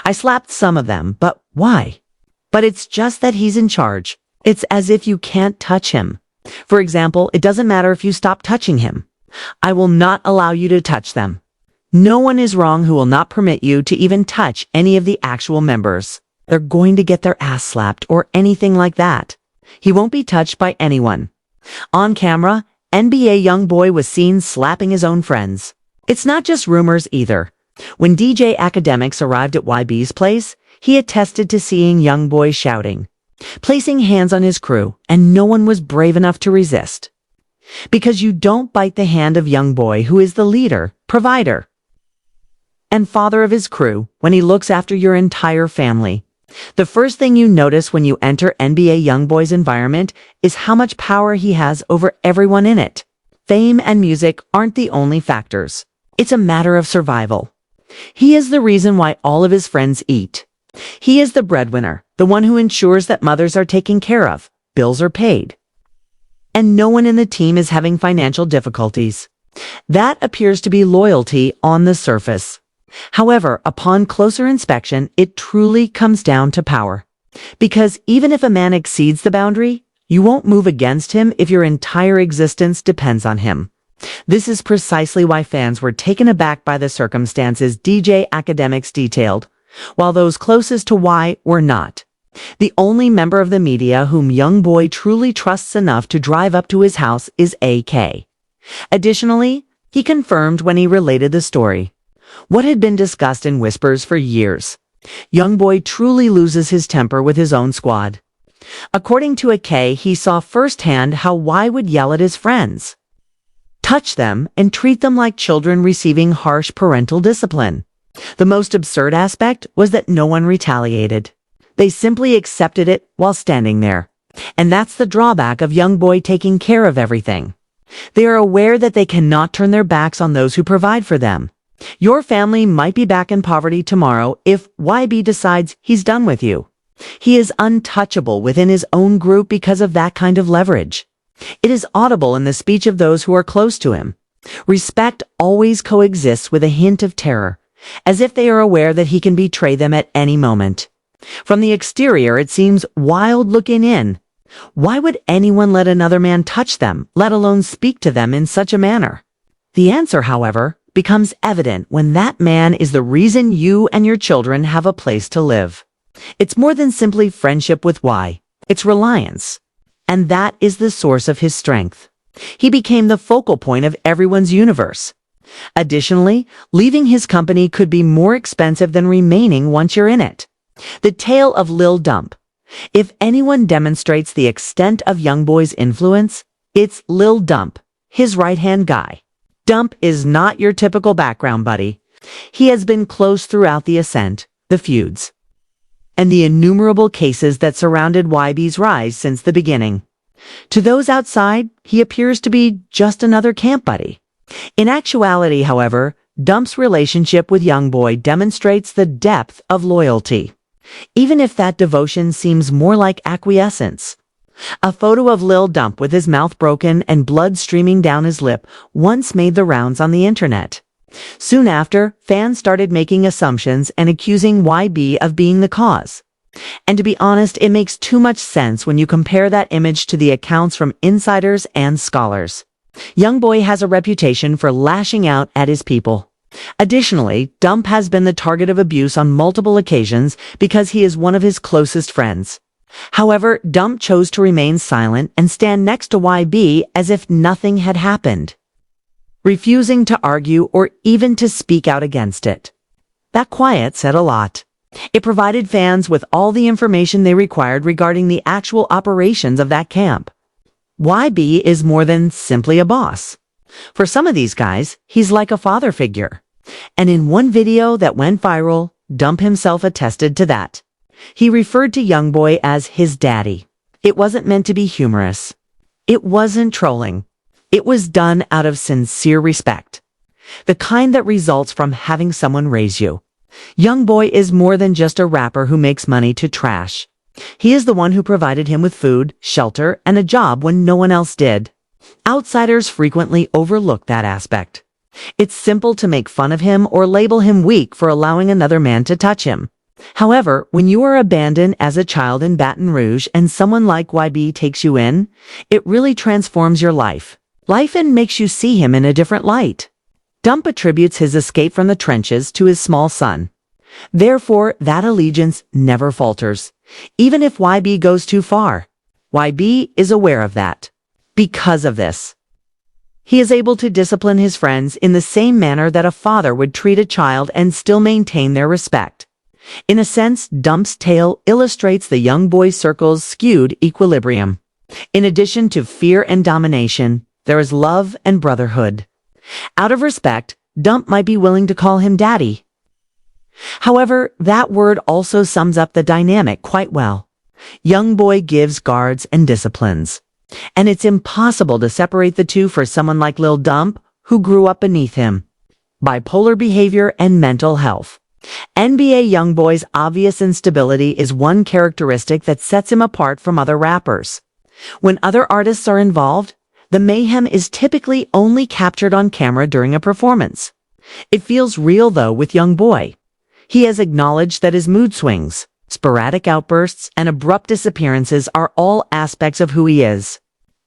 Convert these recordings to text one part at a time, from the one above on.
I slapped some of them, but why? But it's just that he's in charge. It's as if you can't touch him. For example, it doesn't matter if you stop touching him. I will not allow you to touch them. No one is wrong who will not permit you to even touch any of the actual members. They're going to get their ass slapped or anything like that. He won't be touched by anyone. On camera, NBA YoungBoy was seen slapping his own friends. It's not just rumors either. When DJ Academics arrived at YB's place, he attested to seeing YoungBoy shouting, placing hands on his crew, and no one was brave enough to resist. Because you don't bite the hand of YoungBoy, who is the leader, provider, and father of his crew, when he looks after your entire family. The first thing you notice when you enter NBA YoungBoy's environment is how much power he has over everyone in it. Fame and music aren't the only factors. It's a matter of survival. He is the reason why all of his friends eat. He is the breadwinner, the one who ensures that mothers are taken care of, bills are paid, and no one in the team is having financial difficulties. That appears to be loyalty on the surface. However, upon closer inspection, it truly comes down to power. Because even if a man exceeds the boundary, you won't move against him if your entire existence depends on him. This is precisely why fans were taken aback by the circumstances DJ Academics detailed, while those closest to Y were not. The only member of the media whom YoungBoy truly trusts enough to drive up to his house is AK. Additionally, he confirmed when he related the story what had been discussed in whispers for years. YoungBoy truly loses his temper with his own squad. According to AK, he saw firsthand how Y would yell at his friends, touch them, and treat them like children receiving harsh parental discipline. The most absurd aspect was that no one retaliated. They simply accepted it while standing there. And that's the drawback of YoungBoy taking care of everything. They are aware that they cannot turn their backs on those who provide for them. Your family might be back in poverty tomorrow if YB decides he's done with you. He is untouchable within his own group because of that kind of leverage. It is audible in the speech of those who are close to him. Respect always coexists with a hint of terror, as if they are aware that he can betray them at any moment. From the exterior, it seems wild looking in. Why would anyone let another man touch them, let alone speak to them in such a manner? The answer, however, becomes evident when that man is the reason you and your children have a place to live. It's more than simply friendship with Y. It's reliance. And that is the source of his strength. He became the focal point of everyone's universe. Additionally, leaving his company could be more expensive than remaining once you're in it. The tale of Lil Dump. If anyone demonstrates the extent of YoungBoy's influence, it's Lil Dump, his right-hand guy. Dump is not your typical background buddy. He has been close throughout the ascent, the feuds, and the innumerable cases that surrounded YB's rise since the beginning. To those outside, he appears to be just another camp buddy. In actuality, however, Dump's relationship with YoungBoy demonstrates the depth of loyalty, even if that devotion seems more like acquiescence. A photo of Lil Dump with his mouth broken and blood streaming down his lip once made the rounds on the internet. Soon after, fans started making assumptions and accusing YB of being the cause. And to be honest, it makes too much sense when you compare that image to the accounts from insiders and scholars. YoungBoy has a reputation for lashing out at his people. Additionally, Dump has been the target of abuse on multiple occasions because he is one of his closest friends. However, Dump chose to remain silent and stand next to YB as if nothing had happened, refusing to argue or even to speak out against it. That quiet said a lot. It provided fans with all the information they required regarding the actual operations of that camp. YB is more than simply a boss. For some of these guys, he's like a father figure. And in one video that went viral, Dump himself attested to that. He referred to YoungBoy as his daddy. It wasn't meant to be humorous. It wasn't trolling. It was done out of sincere respect. The kind that results from having someone raise you. YoungBoy is more than just a rapper who makes money to trash. He is the one who provided him with food, shelter, and a job when no one else did. Outsiders frequently overlook that aspect. It's simple to make fun of him or label him weak for allowing another man to touch him. However, when you are abandoned as a child in Baton Rouge and someone like YB takes you in, it really transforms your life. And makes you see him in a different light. Dump attributes his escape from the trenches to his small son. Therefore, that allegiance never falters, even if YB goes too far. YB is aware of that. Because of this, he is able to discipline his friends in the same manner that a father would treat a child and still maintain their respect. In a sense, Dump's tale illustrates the young boy circle's skewed equilibrium. In addition to fear and domination, there is love and brotherhood. Out of respect, Dump might be willing to call him daddy. However, that word also sums up the dynamic quite well. Young boy gives guards and disciplines. And it's impossible to separate the two for someone like Lil Dump, who grew up beneath him. Bipolar behavior and mental health. NBA YoungBoy's obvious instability is one characteristic that sets him apart from other rappers. When other artists are involved, the mayhem is typically only captured on camera during a performance. It feels real though with YoungBoy. He has acknowledged that his mood swings, sporadic outbursts, and abrupt disappearances are all aspects of who he is.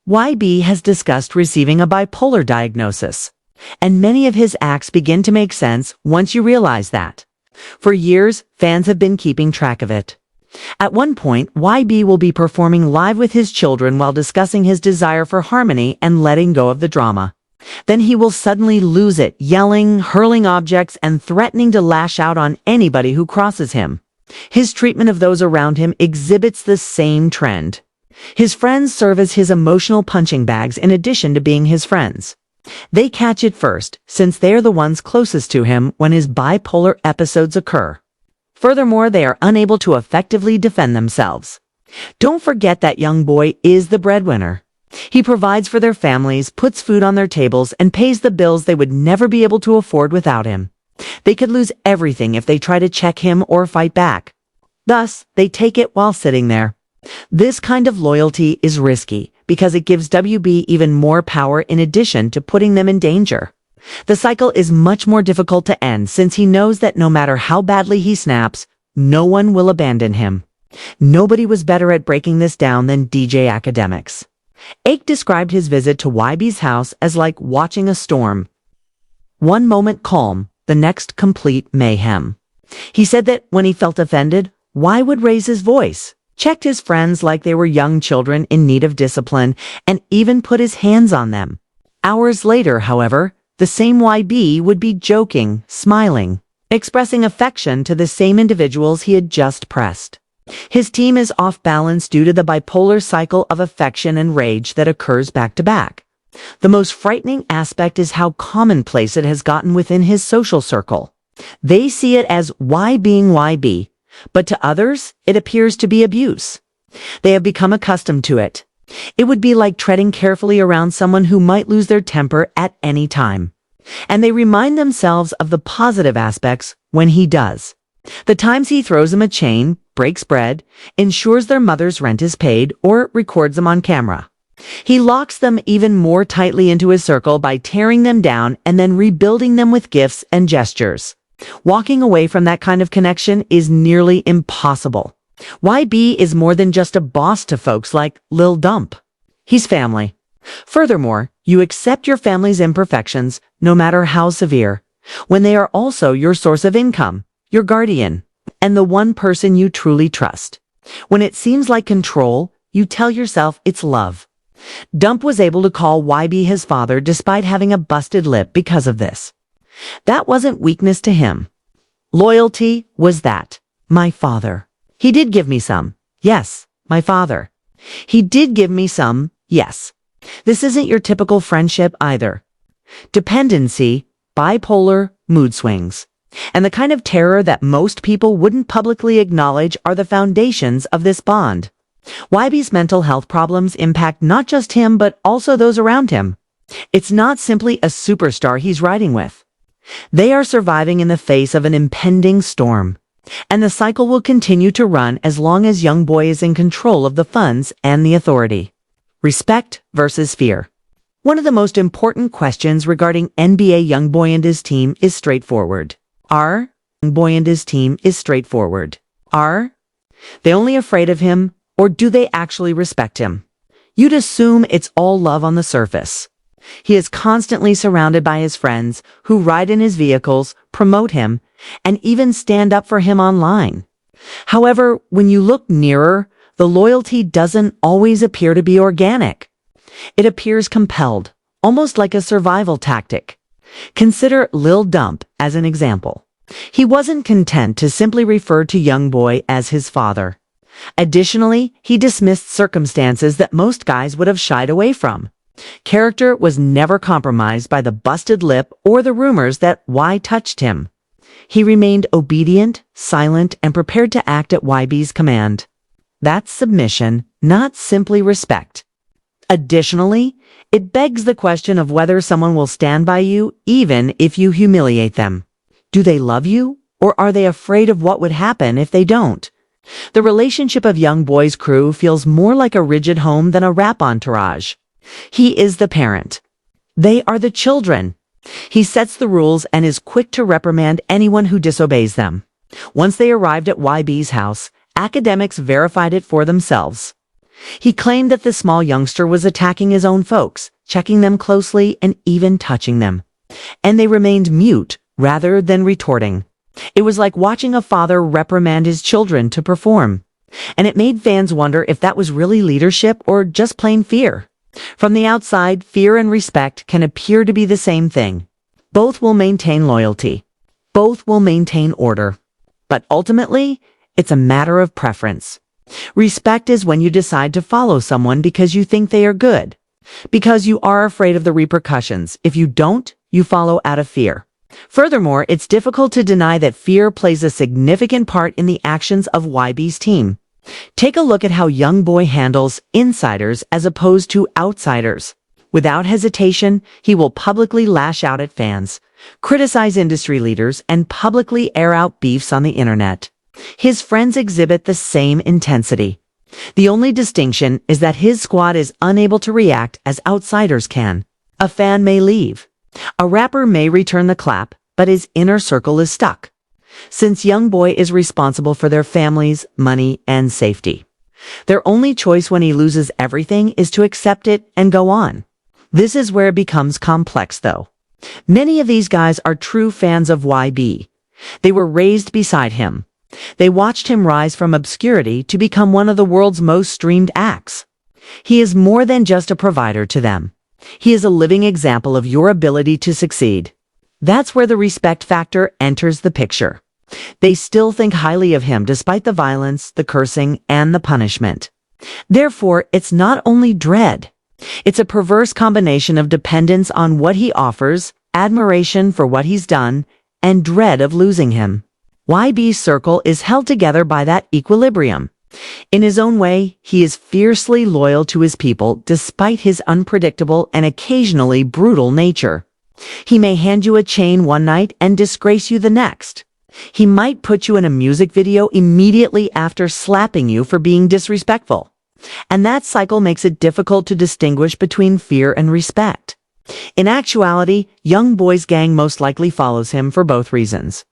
YB has discussed receiving a bipolar diagnosis, and many of his acts begin to make sense once you realize that. For years, fans have been keeping track of it. At one point, YB will be performing live with his children while discussing his desire for harmony and letting go of the drama. Then he will suddenly lose it, yelling, hurling objects, and threatening to lash out on anybody who crosses him. His treatment of those around him exhibits the same trend. His friends serve as his emotional punching bags in addition to being his friends. They catch it first, since they're the ones closest to him when his bipolar episodes occur. Furthermore, they are unable to effectively defend themselves. Don't forget that YoungBoy is the breadwinner. He provides for their families, puts food on their tables, and pays the bills they would never be able to afford without him. They could lose everything if they try to check him or fight back. Thus, they take it while sitting there. This kind of loyalty is risky because it gives WB even more power in addition to putting them in danger. The cycle is much more difficult to end since he knows that no matter how badly he snaps, no one will abandon him. Nobody was better at breaking this down than DJ Academics. Ake described his visit to YB's house as like watching a storm. One moment calm, the next complete mayhem. He said that when he felt offended, Y would raise his voice, checked his friends like they were young children in need of discipline, and even put his hands on them. Hours later, however, the same YB would be joking, smiling, expressing affection to the same individuals he had just pressed. His team is off balance due to the bipolar cycle of affection and rage that occurs back to back. The most frightening aspect is how commonplace it has gotten within his social circle. They see it as Y being YB, but to others, it appears to be abuse. They have become accustomed to it. It would be like treading carefully around someone who might lose their temper at any time. And they remind themselves of the positive aspects when he does. The times he throws them a chain, breaks bread, ensures their mother's rent is paid, or records them on camera. He locks them even more tightly into his circle by tearing them down and then rebuilding them with gifts and gestures. Walking away from that kind of connection is nearly impossible. YB is more than just a boss to folks like Lil Dump. He's family. Furthermore, you accept your family's imperfections, no matter how severe, when they are also your source of income, your guardian, and the one person you truly trust. When it seems like control, you tell yourself it's love. Dump was able to call YB his father despite having a busted lip because of this. That wasn't weakness to him. Loyalty was that. My father. He did give me some. Yes, my father. He did give me some. Yes. This isn't your typical friendship either. Dependency, bipolar, mood swings, and the kind of terror that most people wouldn't publicly acknowledge are the foundations of this bond. YB's mental health problems impact not just him but also those around him. It's not simply a superstar he's riding with. They are surviving in the face of an impending storm, and the cycle will continue to run as long as YoungBoy is in control of the funds and the authority. Respect versus fear. One of the most important questions regarding NBA YoungBoy and his team is straightforward. Are YoungBoy and his team is straightforward. Are they only afraid of him, or do they actually respect him? You'd assume it's all love on the surface. He is constantly surrounded by his friends who ride in his vehicles, promote him, and even stand up for him online. However, when you look nearer, the loyalty doesn't always appear to be organic. It appears compelled, almost like a survival tactic. Consider Lil Dump as an example. He wasn't content to simply refer to YoungBoy as his father. Additionally, he dismissed circumstances that most guys would have shied away from. Character was never compromised by the busted lip or the rumors that Y touched him. He remained obedient, silent, and prepared to act at YB's command. That's submission, not simply respect. Additionally, it begs the question of whether someone will stand by you even if you humiliate them. Do they love you, or are they afraid of what would happen if they don't? The relationship of YoungBoy's crew feels more like a rigid home than a rap entourage. He is the parent. They are the children. He sets the rules and is quick to reprimand anyone who disobeys them. Once they arrived at YB's house, academics verified it for themselves. He claimed that the small youngster was attacking his own folks, checking them closely and even touching them. And they remained mute rather than retorting. It was like watching a father reprimand his children to perform. And it made fans wonder if that was really leadership or just plain fear. From the outside, fear and respect can appear to be the same thing. Both will maintain loyalty. Both will maintain order. But ultimately, it's a matter of preference. Respect is when you decide to follow someone because you think they are good, because you are afraid of the repercussions. If you don't, you follow out of fear. Furthermore, it's difficult to deny that fear plays a significant part in the actions of YB's team. Take a look at how YoungBoy handles insiders as opposed to outsiders. Without hesitation, he will publicly lash out at fans, criticize industry leaders, and publicly air out beefs on the internet. His friends exhibit the same intensity. The only distinction is that his squad is unable to react as outsiders can. A fan may leave. A rapper may return the clap, but his inner circle is stuck. Since YoungBoy is responsible for their families, money, and safety. Their only choice when he loses everything is to accept it and go on. This is where it becomes complex, though. Many of these guys are true fans of YB. They were raised beside him. They watched him rise from obscurity to become one of the world's most streamed acts. He is more than just a provider to them. He is a living example of your ability to succeed. That's where the respect factor enters the picture. They still think highly of him despite the violence, the cursing, and the punishment. Therefore, it's not only dread. It's a perverse combination of dependence on what he offers, admiration for what he's done, and dread of losing him. YB's circle is held together by that equilibrium. In his own way, he is fiercely loyal to his people despite his unpredictable and occasionally brutal nature. He may hand you a chain one night and disgrace you the next. He might put you in a music video immediately after slapping you for being disrespectful. And that cycle makes it difficult to distinguish between fear and respect. In actuality, YoungBoy's gang most likely follows him for both reasons.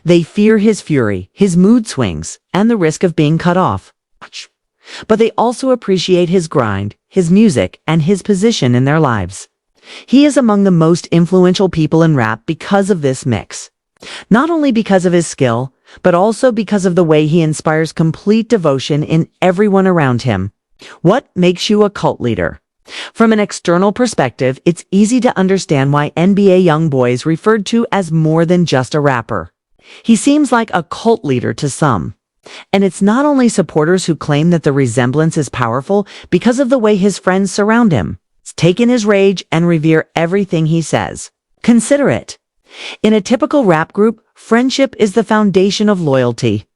They fear his fury, his mood swings, and the risk of being cut off. But they also appreciate his grind, his music, and his position in their lives. He is among the most influential people in rap because of this mix. Not only because of his skill, but also because of the way he inspires complete devotion in everyone around him. What makes you a cult leader? From an external perspective, it's easy to understand why NBA YoungBoy is referred to as more than just a rapper. He seems like a cult leader to some. And it's not only supporters who claim that the resemblance is powerful because of the way his friends surround him, take in his rage, and revere everything he says. Consider it. In a typical rap group, friendship is the foundation of loyalty.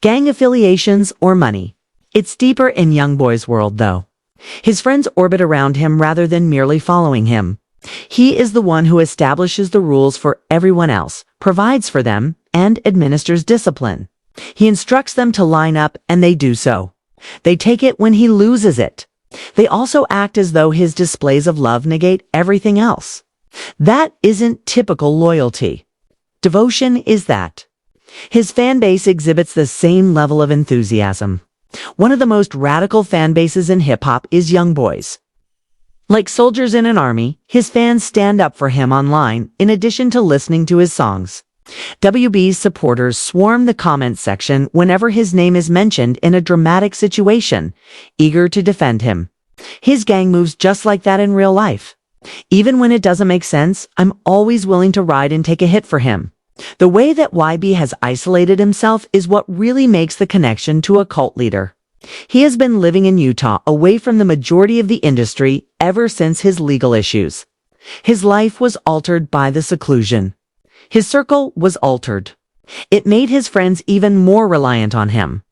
Gang affiliations or money. It's deeper in YoungBoy's world, though. His friends orbit around him rather than merely following him. He is the one who establishes the rules for everyone else, provides for them, and administers discipline. He instructs them to line up, and they do so. They take it when he loses it. They also act as though his displays of love negate everything else. That isn't typical loyalty. Devotion is that. His fan base exhibits the same level of enthusiasm. One of the most radical fan bases in hip-hop is YoungBoy's. Like soldiers in an army, his fans stand up for him online in addition to listening to his songs. WB's supporters swarm the comment section whenever his name is mentioned in a dramatic situation, eager to defend him. His gang moves just like that in real life. Even when it doesn't make sense, I'm always willing to ride and take a hit for him. The way that YB has isolated himself is what really makes the connection to a cult leader. He has been living in Utah away from the majority of the industry ever since his legal issues. His life was altered by the seclusion. His circle was altered. It made his friends even more reliant on him.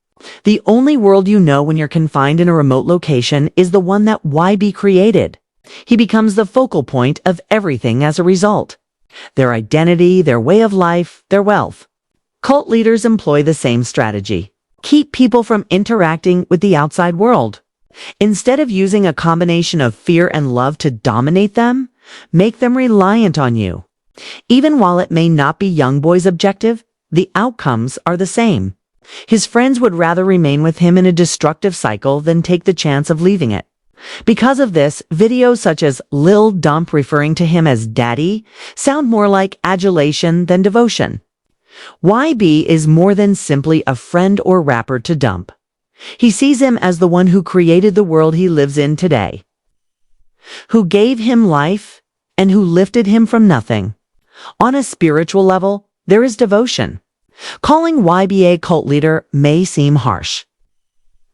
The only world you know when you're confined in a remote location is the one that YB created. He becomes the focal point of everything as a result. Their identity, their way of life, their wealth. Cult leaders employ the same strategy. Keep people from interacting with the outside world. Instead of using a combination of fear and love to dominate them, make them reliant on you. Even while it may not be YoungBoy's objective, the outcomes are the same. His friends would rather remain with him in a destructive cycle than take the chance of leaving it. Because of this, videos such as Lil Dump referring to him as Daddy sound more like adulation than devotion. YB is more than simply a friend or rapper to Dump. He sees him as the one who created the world he lives in today, who gave him life, and who lifted him from nothing. On a spiritual level, there is devotion. Calling YB a cult leader may seem harsh,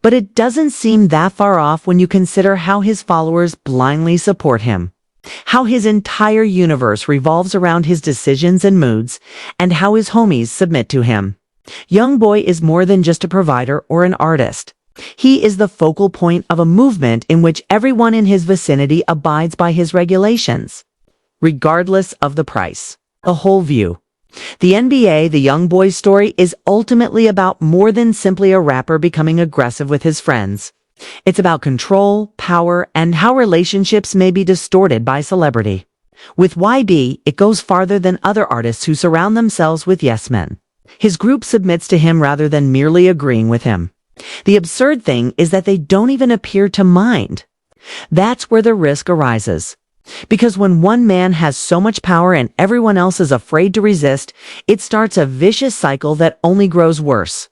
but it doesn't seem that far off when you consider how his followers blindly support him, how his entire universe revolves around his decisions and moods, and how his homies submit to him. YoungBoy is more than just a provider or an artist. He is the focal point of a movement in which everyone in his vicinity abides by his regulations, regardless of the price. The whole view. The NBA, the YoungBoy story, is ultimately about more than simply a rapper becoming aggressive with his friends. It's about control, power, and how relationships may be distorted by celebrity. With YB, it goes farther than other artists who surround themselves with yes men. His group submits to him rather than merely agreeing with him. The absurd thing is that they don't even appear to mind. That's where the risk arises. Because when one man has so much power and everyone else is afraid to resist, it starts a vicious cycle that only grows worse.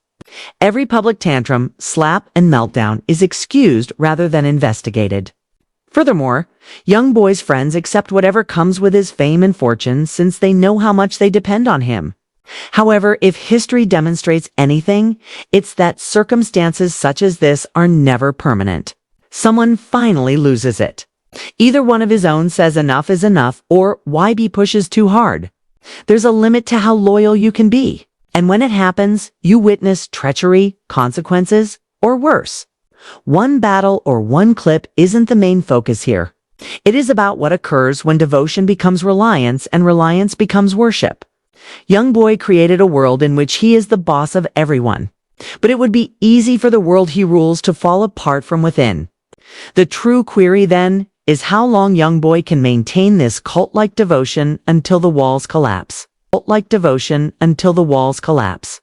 Every public tantrum, slap, and meltdown is excused rather than investigated. Furthermore, YoungBoy's friends accept whatever comes with his fame and fortune since they know how much they depend on him. However, if history demonstrates anything, it's that circumstances such as this are never permanent. Someone finally loses it. Either one of his own says enough is enough, or YB pushes too hard. There's a limit to how loyal you can be. And when it happens, you witness treachery, consequences, or worse. One battle or one clip isn't the main focus here. It is about what occurs when devotion becomes reliance and reliance becomes worship. YoungBoy created a world in which he is the boss of everyone. But it would be easy for the world he rules to fall apart from within. The true query, then, is how long YoungBoy can maintain this cult-like devotion until the walls collapse. Cult-like devotion until the walls collapse.